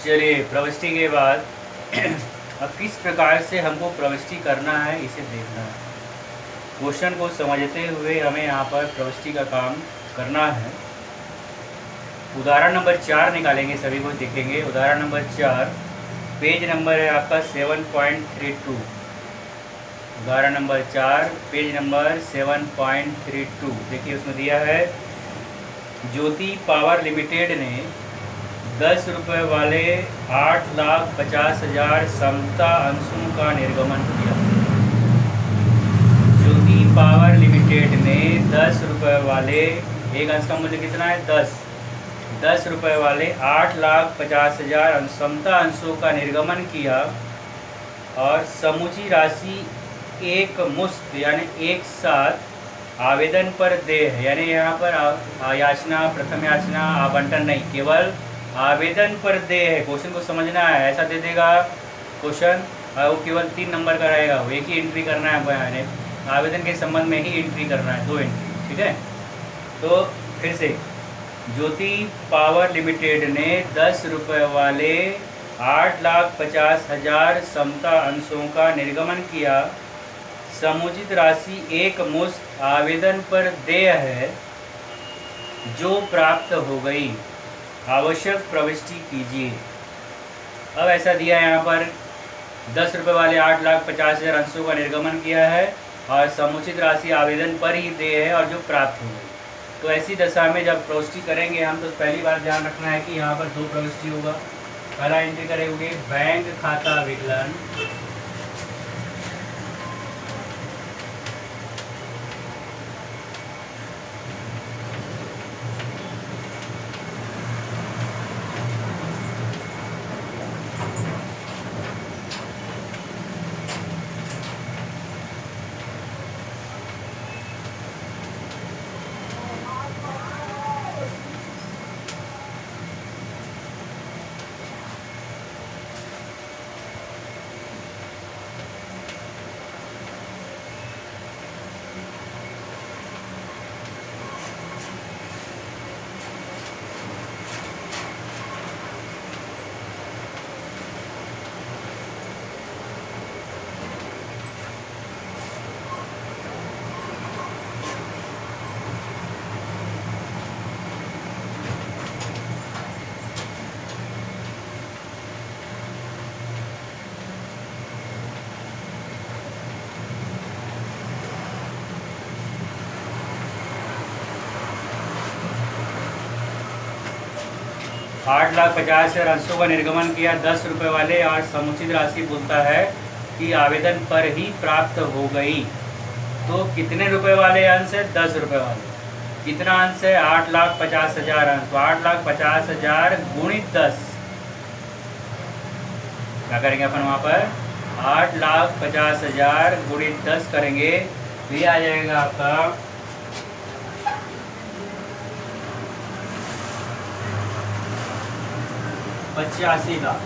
चलिए प्रविष्टि के बाद अब किस प्रकार से हमको प्रविष्टि करना है इसे देखना है। क्वेश्चन को समझते हुए हमें यहाँ पर प्रविष्टि का काम करना है। उदाहरण नंबर 4 निकालेंगे, सभी को देखेंगे। उदाहरण नंबर 4, पेज नंबर है आपका 7.32। उदाहरण नंबर 4 पेज नंबर 7.32। देखिए उसमें दिया है, ज्योति पावर लिमिटेड ने 10 रुपये वाले 8,50,000 समता अंशों का निर्गमन किया। ज्योति पावर लिमिटेड ने 10 रुपये वाले, एक अंश का मूल्य कितना है 10 रुपये वाले 8,50,000 समता अंशों का निर्गमन किया और समूची राशि एक मुश्त यानी एक साथ आवेदन पर दे है। यानी यहाँ पर याचना, प्रथम याचना, आवंटन नहीं, केवल आवेदन पर दे है। क्वेश्चन को समझना है, ऐसा दे देगा क्वेश्चन वो केवल 3 नंबर का रहेगा, वो एक ही एंट्री करना है, यानी आवेदन के संबंध में ही एंट्री करना है, 2 एंट्री। ठीक है, तो फिर से ज्योति पावर लिमिटेड ने 10 रुपये वाले 8,50,000 समता अंशों का निर्गमन किया। समुचित राशि एक मुश्त आवेदन पर देय है जो प्राप्त हो गई। आवश्यक प्रविष्टि कीजिए। अब ऐसा दिया है यहाँ पर 10 रुपये वाले 8,50,000 अंशों का निर्गमन किया है और समुचित राशि आवेदन पर ही देय है और जो प्राप्त हो गई। तो ऐसी दशा में जब प्रविष्टि करेंगे हम, तो पहली बार ध्यान रखना है कि यहाँ पर 2 प्रविष्टि होगा। पहला एंट्री करेंगे बैंक खाता विकलन, 8,50,000 अंशों का निर्गमन किया 10 रुपये वाले और समुचित राशि बोलता है कि आवेदन पर ही प्राप्त हो गई। तो कितने रुपए वाले अंश है? 10 रुपये वाले। कितना अंश है? 8,50,000 अंश। तो 8,50,000 गुणित 10, क्या करेंगे अपन वहाँ पर? 8,50,000 गुणित 10 करेंगे तो ये आ जाएगा आपका 85 लाख।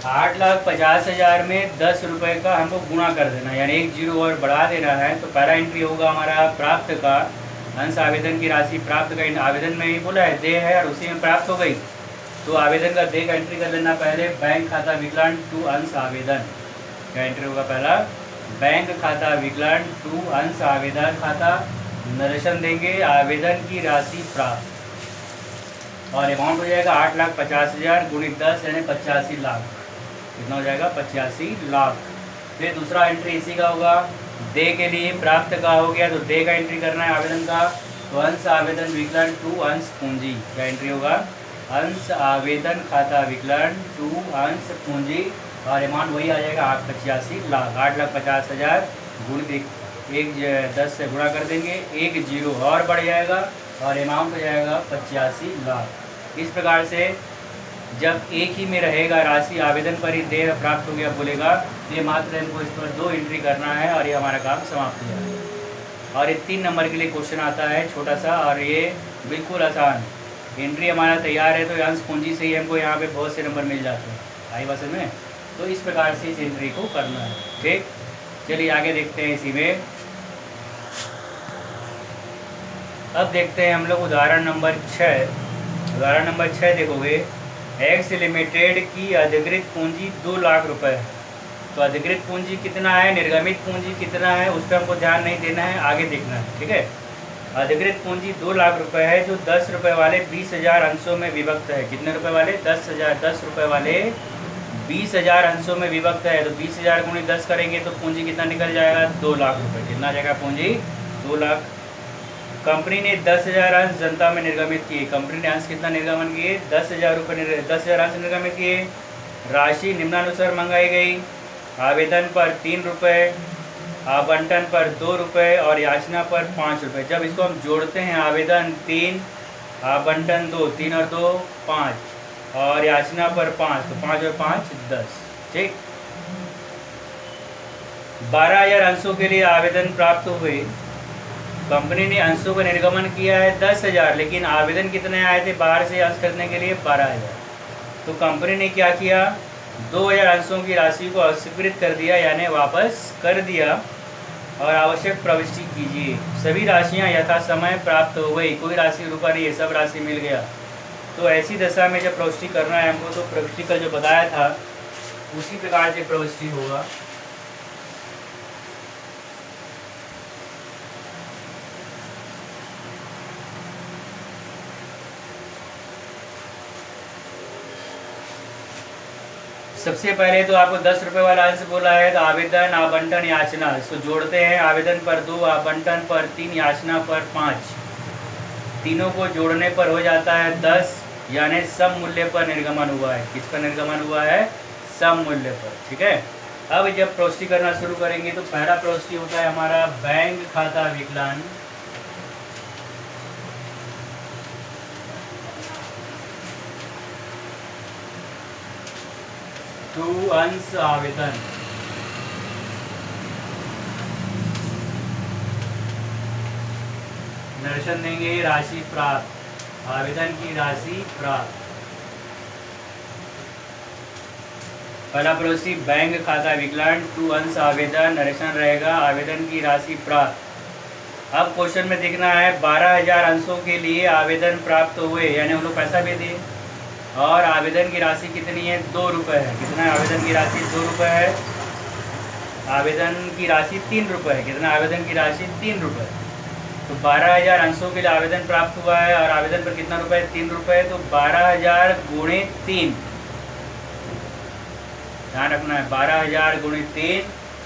आठ लाख 50,000 में 10 रुपये का हमको गुणा कर देना, यानी एक जीरो और बढ़ा देना है। तो पहला एंट्री होगा हमारा प्राप्त का अंश, आवेदन की राशि प्राप्त का आवेदन में ही बोला है दे है और उसी में प्राप्त हो गई। तो आवेदन का दे का एंट्री कर लेना पहले। बैंक खाता विकलन टू अंश आवेदन का एंट्री होगा पहला, बैंक खाता विकलन टू अंश आवेदन खाता। नरेशन देंगे आवेदन की राशि प्राप्त और अमाउंट हो जाएगा 8,50,000 गुणित 10 यानी 85 लाख। कितना हो जाएगा? 85 लाख। फिर दूसरा एंट्री इसी का होगा, दे के लिए प्राप्त का हो गया तो दे का एंट्री करना है आवेदन का। तो अंश आवेदन विकलन टू अंश पूंजी का एंट्री होगा, अंश आवेदन खाता विकलन टू अंश पूंजी और अमाउंट वही आ जाएगा 85 लाख। 8,50,000 गुणित एक 10 से गुणा कर देंगे, एक जीरो और बढ़ जाएगा और अमाउंट हो जाएगा 85 लाख। इस प्रकार से जब एक ही में रहेगा राशि, आवेदन पर ही देय प्राप्त हो गया बोलेगा, तो ये मात्र हमको इस पर 2 एंट्री करना है और ये हमारा काम समाप्त हो जाएगा। और ये 3 नंबर के लिए क्वेश्चन आता है छोटा सा, और ये बिल्कुल आसान। एंट्री हमारा तैयार है, तो अंश पूंजी से ही हमको यहाँ पे बहुत से नंबर मिल जाते हैं। आई बात में, तो इस प्रकार से इस एंट्री को करना है। ठीक, चलिए आगे देखते हैं इसी में। अब देखते हैं हम लोग उदाहरण नंबर 6। उदाहरण नंबर 6 देखोगे, एक्स लिमिटेड की अधिकृत पूंजी 2 लाख रुपए है। तो अधिकृत पूंजी कितना है, निर्गमित पूंजी कितना है, उस पर हमको ध्यान नहीं देना है, आगे देखना है। ठीक है, अधिकृत पूंजी 2 लाख रुपए है, जो 10 रुपये वाले 20,000 अंशों में विभक्त है। कितने रुपए वाले, 10 रुपये वाले 20,000 अंशों में विभक्त है। तो 20,000 गुणी 10 करेंगे तो पूंजी कितना निकल जाएगा, 2 लाख रुपए। कितना जाएगा पूंजी, 2 लाख। कंपनी ने 10,000 अंश जनता में निर्गमित किए। कंपनी ने अंश कितना निर्गमन किए, 10,000 रुपये, 10,000 अंश निर्गमित किए। राशि निम्नानुसार मंगाई गई, आवेदन पर 3 रुपये, आवंटन पर 2 रुपये और याचना पर 5 रुपये। जब इसको हम जोड़ते हैं, आवेदन 3, आवंटन 2, 3 और 2 5 और याचना पर 5, तो 5 और 5 10। ठीक, 12,000 अंशों के लिए आवेदन प्राप्त हुए। कंपनी ने अंशों का निर्गमन किया है 10,000, लेकिन आवेदन कितने आए थे बाहर से अंश खरीदने के लिए, 12,000। तो कंपनी ने क्या किया, 2,000 अंशों की राशि को अस्वीकृत कर दिया, यानी वापस कर दिया, और आवश्यक प्रविष्टि कीजिए। सभी राशियां यथा समय प्राप्त हो गई, कोई राशि रुका नहीं है, सब राशि मिल गया। तो ऐसी दशा में जब प्रविष्टि करना है हमको, तो प्रविष्टि का जो बताया था उसी प्रकार से प्रविष्टि होगा। सबसे पहले तो आपको 10 रुपये वाला अंश बोला है, तो आवेदन, आवंटन, याचना, इसको जोड़ते हैं। आवेदन पर 2, आवंटन पर 3, याचना पर 5। तीनों को जोड़ने पर हो जाता है 10, यानी सम मूल्य पर निर्गमन हुआ है। किस पर निर्गमन हुआ है, सम मूल्य पर। ठीक है, अब जब प्रविष्टि करना शुरू करेंगे तो पहला प्रविष्टि होता है हमारा बैंक खाता विकलन। टू अंश आवेदन, दर्शन देंगे राशि प्राप्त, आवेदन की राशि प्राप्त। पहला प्रविष्टि बैंक खाता विकलन, टू अंश आवेदन, नरेशन रहेगा आवेदन की राशि प्राप्त। अब क्वेश्चन में देखना है 12,000 अंशों के लिए आवेदन प्राप्त हुए, यानी उन लोग पैसा भी दिए, और आवेदन की राशि कितनी है, 2 रुपये है। कितना है आवेदन की राशि, 2 रुपये है। आवेदन की राशि 3 रुपये है। कितना आवेदन की राशि, 3 रुपये। तो 12,000 अंशों के लिए आवेदन प्राप्त हुआ है, और आवेदन पर कितना रुपये, 3 रुपये। तो 12,000 गुणे 3, ध्यान रखना है, 12,000 गुणे 3,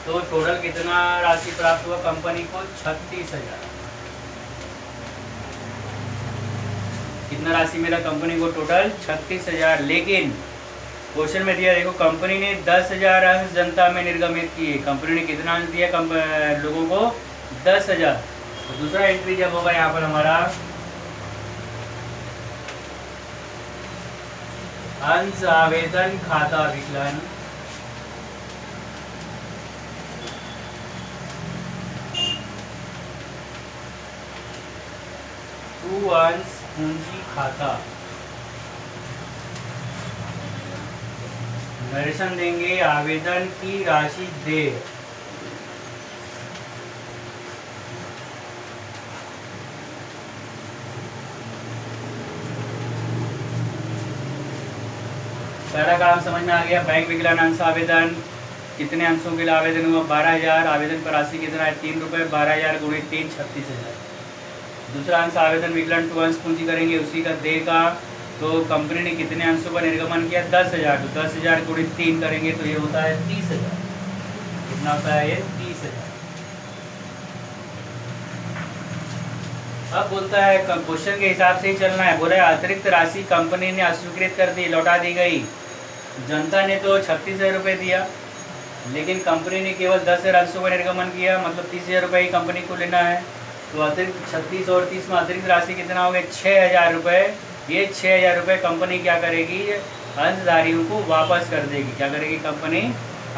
तो टोटल कितना राशि प्राप्त हुआ कंपनी को, 36,000। कितना राशि मिला कंपनी को, टोटल 36,000। लेकिन क्वेश्चन में दिया, देखो कंपनी ने 10,000 अंश जनता में निर्गमित किए। कंपनी ने कितना अंश दिया लोगों को, 10,000। तो दूसरा एंट्री जब होगा यहाँ पर हमारा अंश आवेदन खाता विकलन, टू अंश पूंजी खाता, नरेशन देंगे आवेदन की राशि दे। पहला काम समझ में आ गया, बैंक विकलन अंश आवेदन, कितने अंशों के लिए आवेदन हुआ, 12,000। आवेदन पर राशि कितना है, 3 रुपये। 12,000 गुणे 3, 36,000। दूसरा अंश आवेदन विकलन, टू अंश पूंजी करेंगे उसी का देगा। तो कंपनी ने कितने अंशों का निर्गमन किया, 10,000। तो 10,000 गुणे 3 करेंगे तो ये होता है 30,000। कितना होता है ये, 30,000। अब बोलता है क्वेश्चन के हिसाब से ही चलना है। बोला है अतिरिक्त राशि कंपनी ने अस्वीकृत कर दी, लौटा दी गई। जनता ने तो 36,000 रुपये दिया, लेकिन कंपनी ने केवल 10,000 अंशों का निर्गमन किया, मतलब 30,000 रुपये ही कंपनी को लेना है। तो अतिरिक्त 36 और 30 में अतिरिक्त राशि कितना हो गया, 6,000 रुपये। ये 6,000 रुपये कंपनी क्या करेगी, अंशधारियों को वापस कर देगी। क्या करेगी कंपनी,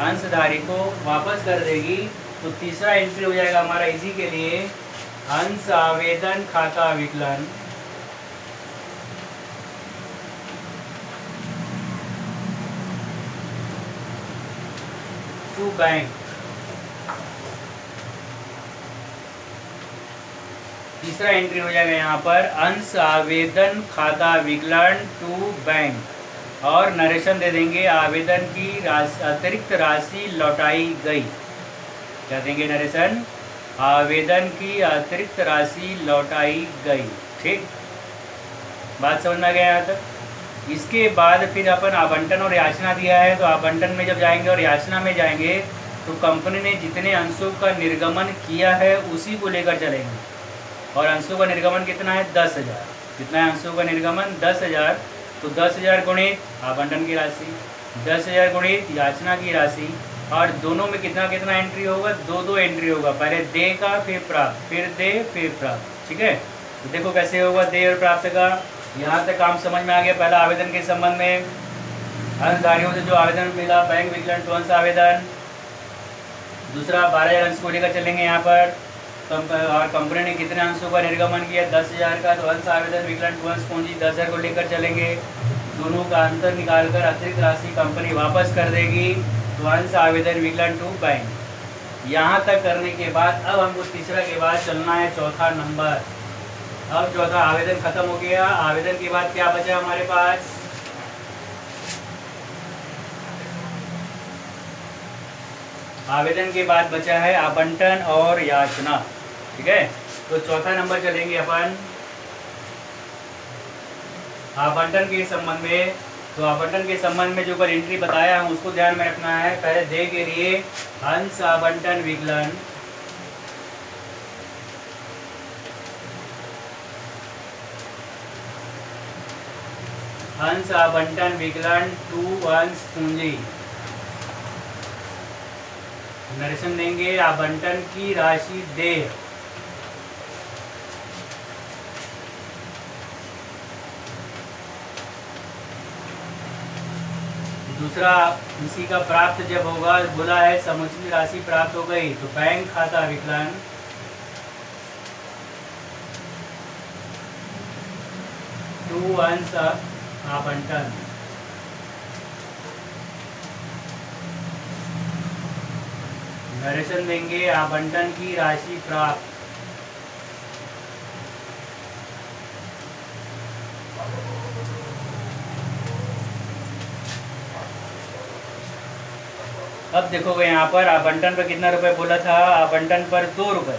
अंशधारी को वापस कर देगी। तो तीसरा एंट्री हो जाएगा हमारा इसी के लिए, अंश आवेदन खाता विकलन, टू बैंक। तीसरा एंट्री हो जाएगा यहाँ पर अंश आवेदन खाता विकलन टू बैंक और नरेशन दे देंगे आवेदन की अतिरिक्त राशि लौटाई गई। क्या देंगे नरेशन? आवेदन की अतिरिक्त राशि लौटाई गई। ठीक, बात समझ में आ गया यहाँ तक। इसके बाद फिर अपन आवंटन और याचना दिया है, तो आवंटन में जब जाएंगे और याचना में जाएंगे तो कंपनी ने जितने अंशों का निर्गमन किया है उसी को लेकर चलेंगे। और अंशों का निर्गमन कितना है? 10,000। कितना है अंशों का निर्गमन? 10,000। तो 10,000 गुणित आवंटन की राशि, 10,000 गुणित याचना की राशि, और दोनों में कितना कितना एंट्री होगा? दो एंट्री होगा। पहले दे का, फिर प्राप्त, फिर दे, फिर प्राप्त। ठीक है, तो देखो कैसे होगा दे और प्राप्त का। यहाँ तक काम समझ में आ गया। पहला आवेदन के संबंध में अंशधारियों से जो आवेदन मिला बैंक विकलन टू अंश आवेदन। दूसरा 12,000 अंश को लेकर चलेंगे यहाँ पर। और कंपनी ने कितने अंशों का निर्गमन किया? 10,000 का। तो अंश आवेदन विकलन टू अंश पूंजी 10,000 को लेकर चलेंगे। दोनों का अंतर निकालकर अतिरिक्त राशि कंपनी वापस कर देगी। तो अंश आवेदन विकलन टू बैंक। यहाँ तक करने के बाद अब हमको तीसरा के बाद चलना है चौथा नंबर। अब चौथा आवेदन खत्म हो गया। आवेदन के बाद क्या बचा हमारे पास? आवेदन के बाद बचा है आवंटन और याचना। ठीक है, तो चौथा नंबर चलेंगे अपन आवंटन के संबंध में। तो आवंटन के संबंध में जो ऊपर एंट्री बताया है उसको ध्यान में रखना है। पहले दे के लिए अंश आवंटन विकलन, अंश आवंटन विकलन टू अंश पूंजी। नरेशन देंगे आवंटन की राशि देय, दूसरा इसी का प्राप्त जब होगा, बोला है समुचित राशि प्राप्त हो गई तो बैंक खाता विकलन टू अंश आवंटन। नरेशन देंगे आवंटन की राशि प्राप्त, अब देखोगे यहाँ पर आवंटन पर कितना रुपए बोला था? आवंटन पर 2 रुपए।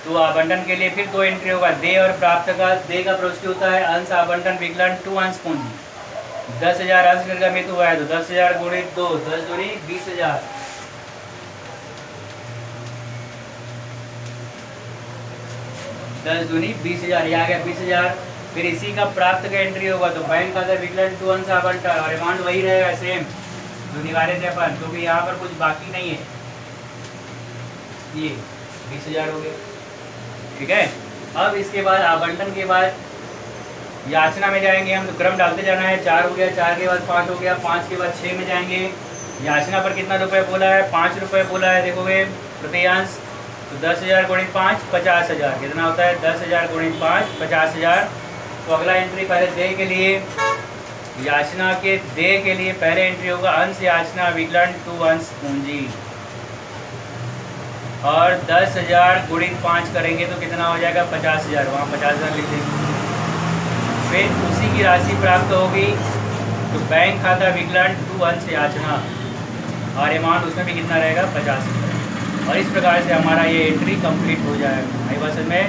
तो आवंटन के लिए फिर 2 एंट्री होगा दे और प्राप्त का। दे का प्रोसेस होता है अंश आवंटन विकलन टू अंश पूंजी। 10,000 अंश निर्गमित हुआ है तो 10,000 गुणित 2, 10 दूनी 20,000। 10 दूनी 20,000, ये आ गया 20,000। फिर इसी का प्राप्त का एंट्री होगा तो बैंक खाता विकलन टू अंश आवंटन, और अमाउंट वही रहेगा सेम जो निकाले थे अपन, क्योंकि यहाँ पर कुछ बाकी नहीं है। ये 20,000 हो गया। ठीक है, अब इसके बाद आवंटन के बाद याचना में जाएंगे हम, तो क्रम डालते जाना है। 4 हो गया, 4 के बाद 5 हो गया, 5 के बाद 6 में जाएंगे। याचना पर कितना रुपए बोला है? 5 रुपये बोला है। देखोगे प्रत्ययांश, तो 10,000 गुणित 5 50,000। कितना होता है? 10,000 गुणित 5 50,000। तो अगला एंट्री पहले दे के लिए, याचना के दे के लिए पहले एंट्री होगा अंश याचना विकलन टू अंश पूंजी, और 10,000 गुणित 5 करेंगे तो कितना हो जाएगा? 50,000। वहाँ 50,000 लिख देंगे। फिर उसी की राशि प्राप्त होगी तो बैंक खाता विकलन टू अंश याचना, और अमाउंट उसमें भी कितना रहेगा? 50,000। और इस प्रकार से हमारा ये एंट्री कंप्लीट हो जाएगा। आई बात समझ में?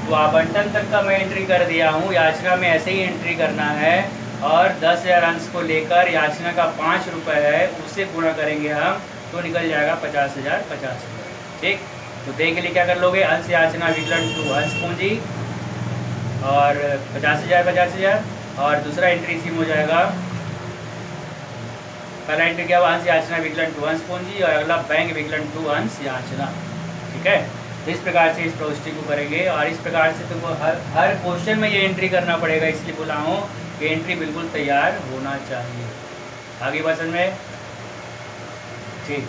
तो आवंटन तक का मैं एंट्री कर दिया हूँ। याचना में ऐसे ही एंट्री करना है, और 10,000 अंश को लेकर याचना का 5 रुपये है उससे गुणा करेंगे हम, तो निकल जाएगा 50,000 50,000। ठीक, तो दे के लिए क्या कर लोगे? अंश याचना विकलन टू अंश पूंजी, और 50,000 50,000। और दूसरा एंट्री इसी में हो जाएगा। पहला एंट्री क्या हुआ? अंश याचना विकलन टू अंश पूंजी, और अगला बैंक विकलन टू अंश याचना। ठीक है, तो इस प्रकार से इस प्रविष्टि को करेंगे, और इस प्रकार से तुमको हर क्वेश्चन में ये एंट्री करना पड़ेगा। इसलिए बोला हूँ कि एंट्री बिल्कुल तैयार होना चाहिए। आगे बात समझ में? ठीक।